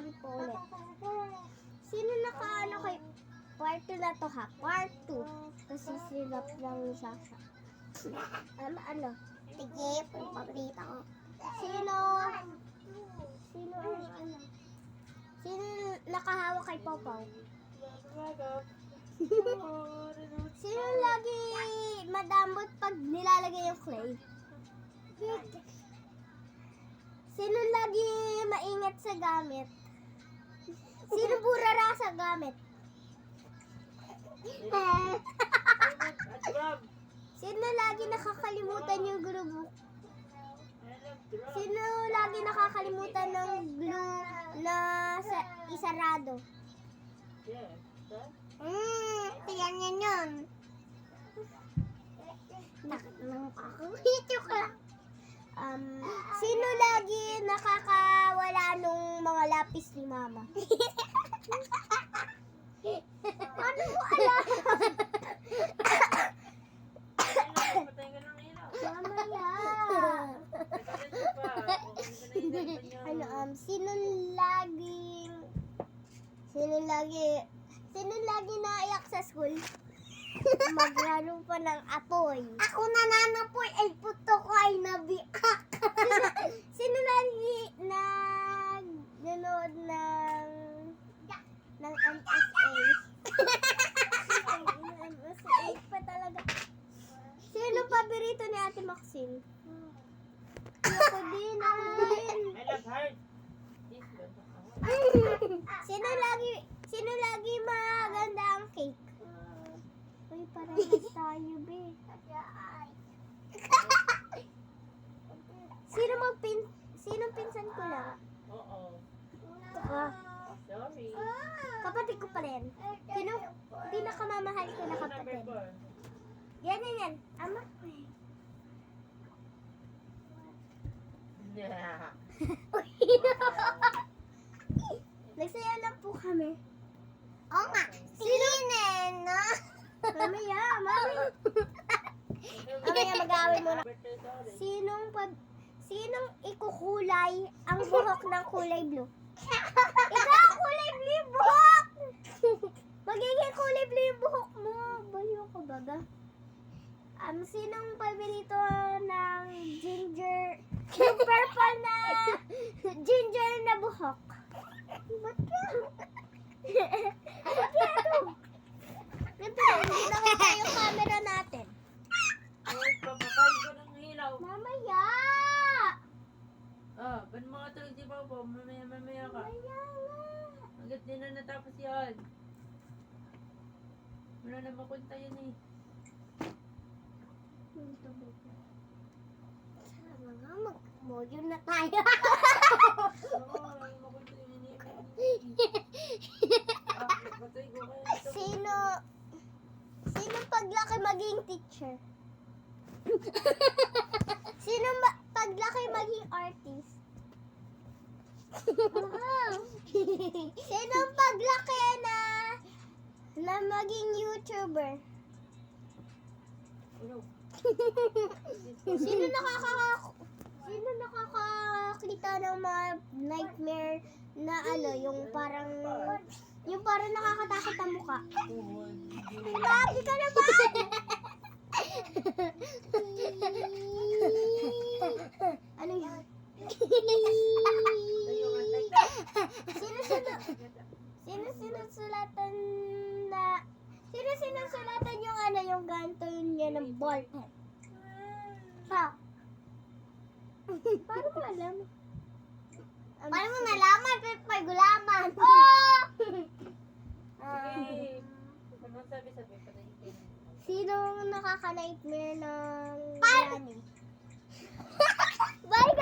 sabi po ulit. Sino nakaano kay part 2 na to ha? Part 2. Kasi silap lang ni Sasha. Ano? Sige, paborito ko. Sino ang ano? Sino nakahawak kay Popaw? Sino lagi madambot pag nilalagay yung clay? Sino lagi maingat sa gamit? Sino burara sa gamit? Sino lagi nakakalimutan yung grupo? Sino lagi nakakalimutan ng glue na isarado? Tiyan yan. Nakakawito ka. Sino lagi nakakawala nung mga lapis ni Mama? Ano mo alam? Sino lagi naiyak sa school? Maglaro pa ng apoy. Ako nananapoy ay puto ko ay nabiak. Sino lagi nanood ng MSA? MSA pa talaga. Sino paborito ni Ate Maxine? Ako din. Sino lagi maganda ang cake? Uy, parehas tayo, be. Sinong pinsan ko lang? Oo. Ito ka. Sorry. Kapatid ko pa rin. Sino pinakamamahal ko na kapatid? Yan. Ama. Yeah. Nagsaya lang po kami. Oo nga. Sinen, no? Mamaya mag-aaway muna. Sinong ikukulay ang buhok ng kulay blue? Ikaw, kulay blue yung buhok! Magiging kulay blue yung buhok mo. Baliw ko baga. Sinong paborito ng ginger, yung purple na ginger na buhok? Ba't ka? Ba't ka ito? Ganito lang, hindi nakita yung camera natin. Ay, papatay ko ng hilaw. Mamaya! Ba't mga tulog si Papa? Mamaya ka. Mamaya nga. Hanggat din na natapos yan. Wala na makunta yun eh. Sama nga, mag-module na tayo. Oo, wala na makunta yun eh. Patay ko kayo. Sino paglaki maging teacher? Sino paglaki maging artist? Sino paglaki na maging YouTuber? Ano? Sino nakakakita ng mga nightmare na yung parang nakakatakot ang mukha? Grabe ka naman! Ano yun? Sino sinusulatan yung ganto niya ng ballpen? Ha? Paano mo alam? Paano mo nalaman? May gulaman. Oh! Sige. Ano sabi-sabi? Patay ko. Sino nakaka-nightmare ng granny? Bye,